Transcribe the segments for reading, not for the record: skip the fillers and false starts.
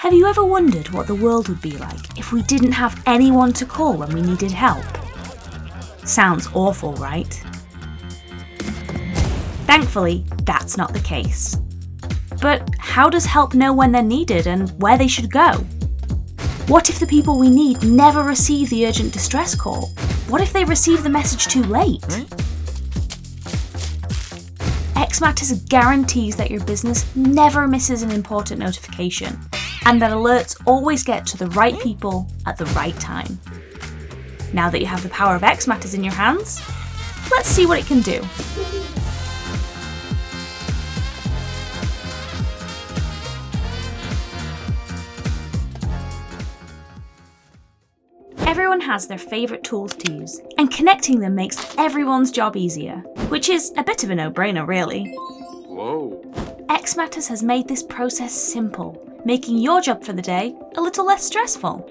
Have you ever wondered what the world would be like if we didn't have anyone to call when we needed help? Sounds awful, right? Thankfully, that's not the case. But how does help know when they're needed and where they should go? What if the people we need never receive the urgent distress call? What if they receive the message too late? xMatters guarantees that your business never misses an important notification, and that alerts always get to the right people at the right time. Now that you have the power of xMatters in your hands, let's see what it can do. Everyone has their favourite tools to use, and connecting them makes everyone's job easier, which is a bit of a no-brainer really. Whoa. xMatters has made this process simple, making your job for the day a little less stressful.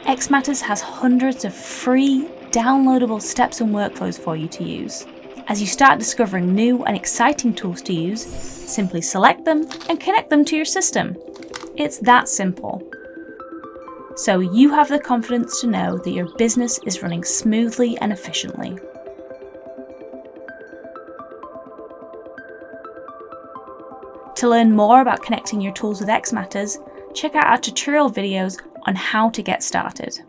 xMatters has hundreds of free, downloadable steps and workflows for you to use. As you start discovering new and exciting tools to use, simply select them and connect them to your system. It's that simple. So you have the confidence to know that your business is running smoothly and efficiently. To learn more about connecting your tools with xMatters, check out our tutorial videos on how to get started.